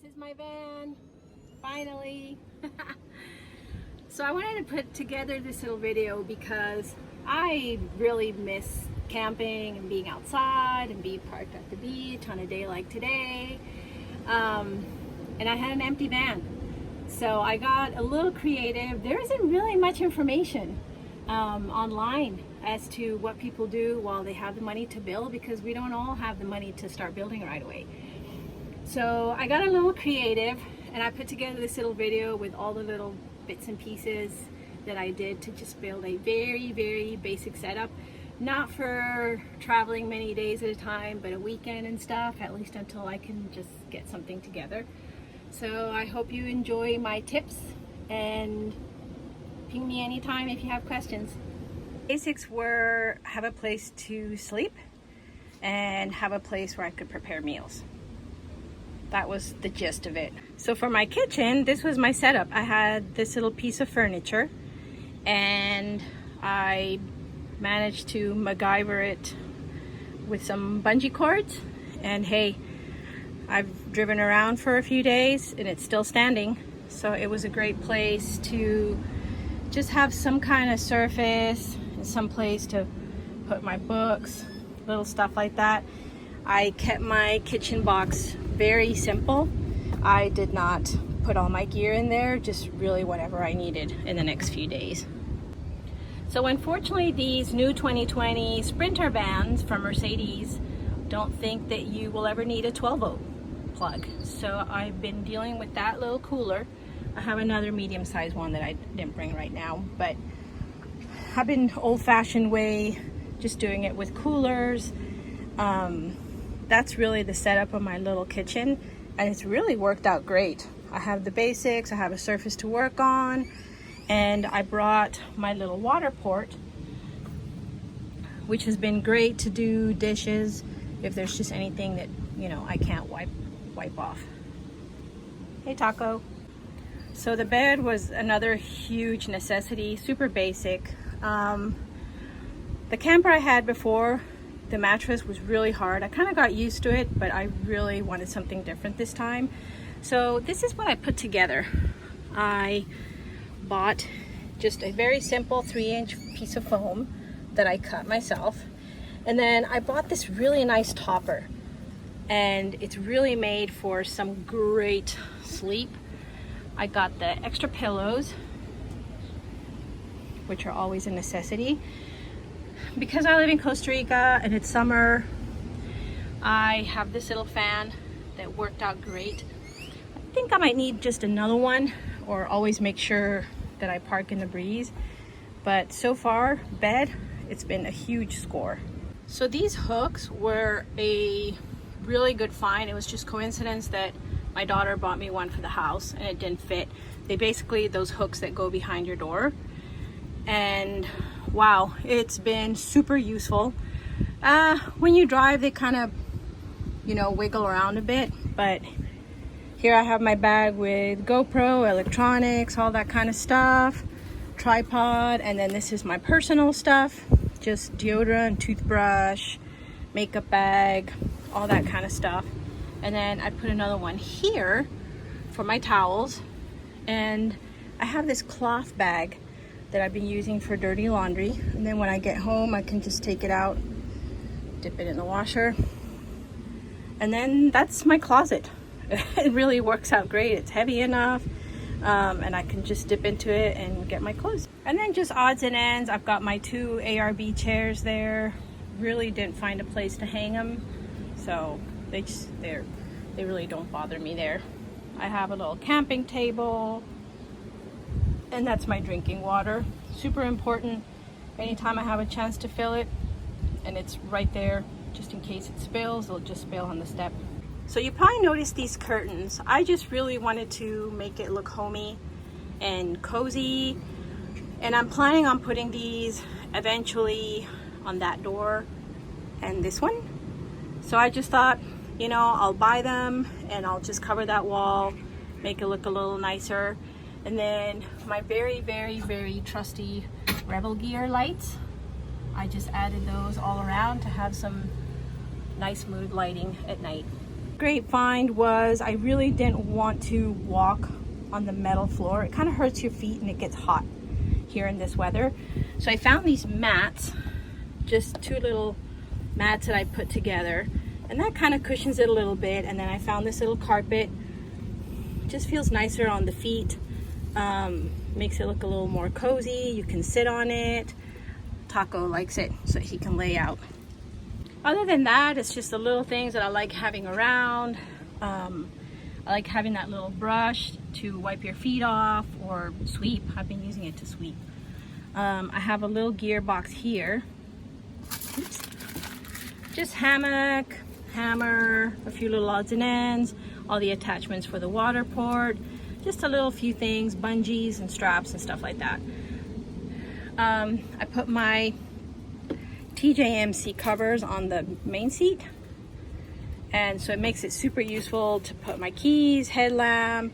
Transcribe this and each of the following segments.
is my van, finally. So I wanted to put together this little video because I really miss camping and being outside and being parked at the beach on a day like today. And I had an empty van. So I got a little creative. There isn't really much information online as to what people do while they have the money to build, because we don't all have the money to start building right away. So I got a little creative and I put together this little video with all the little bits and pieces that I did to just build a very, very basic setup. Not for traveling many days at a time, but a weekend and stuff, at least until I can just get something together. So I hope you enjoy my tips and ping me anytime if you have questions. Basics were have a place to sleep and have a place where I could prepare meals. That was the gist of it. So for my kitchen, this was my setup. I had this little piece of furniture and I managed to MacGyver it with some bungee cords, and hey, I've driven around for a few days and it's still standing. So it was a great place to just have some kind of surface and some place to put my books, little stuff like that. I kept my kitchen box very simple. I did not put all my gear in there, just really whatever I needed in the next few days. So unfortunately, these new 2020 Sprinter vans from Mercedes don't think that you will ever need a 12-volt plug. So I've been dealing with that little cooler. I have another medium-sized one that I didn't bring right now, but I've been old-fashioned way, just doing it with coolers. That's really the setup of my little kitchen, and it's really worked out great. I have the basics, I have a surface to work on, and I brought my little water port, which has been great to do dishes if there's just anything that, you know, I can't wipe off. Hey, Taco. So the bed was another huge necessity, super basic. The camper I had before, the mattress was really hard. I kind of got used to it, but I really wanted something different this time. So this is what I put together. I bought just a very simple 3-inch piece of foam that I cut myself. And then I bought this really nice topper. And it's really made for some great sleep. I got the extra pillows, which are always a necessity. Because I live in Costa Rica and it's summer, I have this little fan that worked out great. I think I might need just another one, or always make sure that I park in the breeze. But so far, bed, it's been a huge score. So these hooks were a really good find. It was just coincidence that my daughter bought me one for the house and it didn't fit. They basically, those hooks that go behind your door. And wow, it's been super useful. When you drive, they kind of, you know, wiggle around a bit, but here I have my bag with GoPro, electronics, all that kind of stuff, tripod, and then this is my personal stuff, just deodorant, toothbrush, makeup bag, all that kind of stuff. And then I put another one here for my towels, and I have this cloth bag that I've been using for dirty laundry, and then when I get home I can just take it out, dip it in the washer, and then that's my closet. It really works out great. It's heavy enough, and I can just dip into it and get my clothes. And then just odds and ends, I've got my 2 ARB chairs there. Really didn't find a place to hang them, so they really don't bother me there. I have a little camping table, and that's my drinking water. Super important. Anytime I have a chance to fill it, and it's right there just in case it spills, it'll just spill on the step. So you probably noticed these curtains. I just really wanted to make it look homey and cozy, and I'm planning on putting these eventually on that door and this one. So I just thought, you know, I'll buy them and I'll just cover that wall, make it look a little nicer. And then my very, very, very trusty Rebel Gear lights, I just added those all around to have some nice mood lighting at night. great find was I really didn't want to walk on the metal floor. It kind of hurts your feet and it gets hot here in this weather. So I found these mats, just 2 little mats that I put together, and that kind of cushions it a little bit. And then I found this little carpet, just feels nicer on the feet, makes it look a little more cozy. You can sit on it. Taco likes it so he can lay out. Other than that, it's just the little things that I like having around. I like having that little brush to wipe your feet off or sweep. I've been using it to sweep. I have a little gearbox here. Oops. Just hammock, hammer, a few little odds and ends, all the attachments for the water port, just a little few things, bungees and straps and stuff like that. I put my TJMC covers on the main seat, and so it makes it super useful to put my keys, headlamp,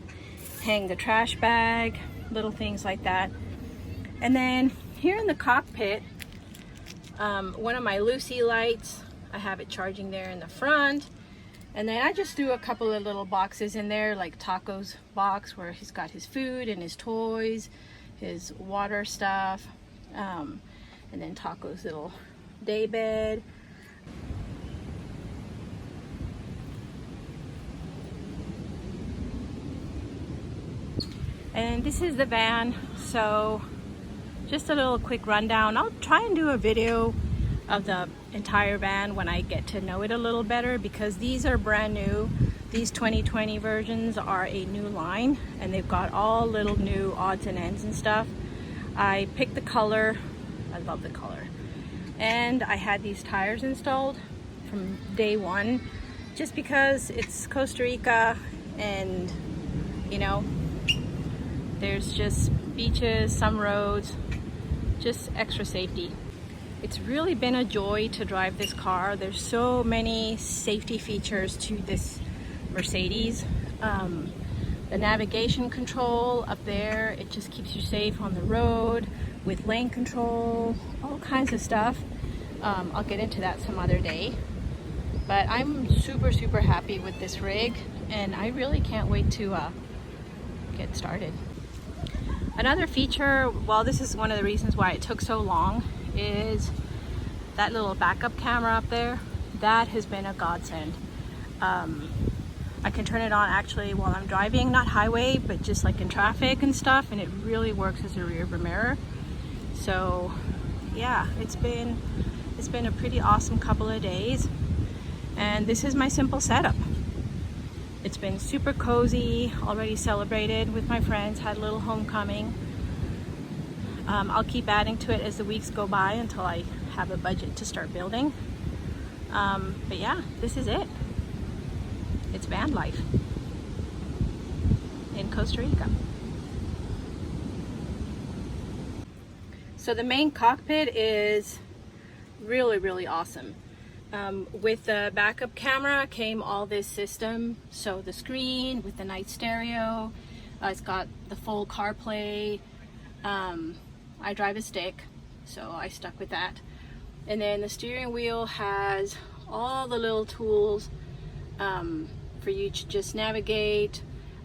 hang the trash bag, little things like that. And then here in the cockpit, one of my Lucy lights, I have it charging there in the front. And then I just threw a couple of little boxes in there, like Taco's box where he's got his food and his toys, his water stuff, and then Taco's little day bed. And this is the van, so just a little quick rundown. I'll try and do a video of the entire van when I get to know it a little better, because these are brand new. These 2020 versions are a new line, and they've got all little new odds and ends and stuff. I picked the color. I love the color. And I had these tires installed from day one, just because it's Costa Rica and, you know, there's just beaches, some roads, just extra safety. It's really been a joy to drive this car. There's so many safety features to this Mercedes. The navigation control up there, it just keeps you safe on the road with lane control, all kinds of stuff. I'll get into that some other day. But I'm super happy with this rig, and I really can't wait to get started. Another feature, well, this is one of the reasons why it took so long, is that little backup camera up there. That has been a godsend. I can turn it on actually while I'm driving, not highway, but just like in traffic and stuff, and it really works as a rear view mirror. So yeah, it's been a pretty awesome couple of days, and this is my simple setup. It's been super cozy, already celebrated with my friends, had a little homecoming. I'll keep adding to it as the weeks go by until I have a budget to start building. But yeah, this is it. It's van life in Costa Rica. So the main cockpit is really awesome. With the backup camera came all this system. So the screen with the night stereo, it's got the full CarPlay. I drive a stick, so I stuck with that. And then the steering wheel has all the little tools for you to just navigate,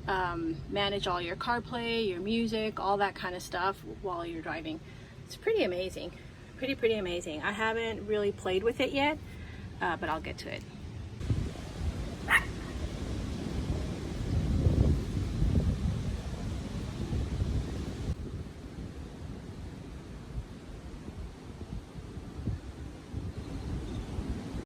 manage all your CarPlay, your music, all that kind of stuff while you're driving. It's pretty amazing, pretty amazing. I haven't really played with it yet, but I'll get to it.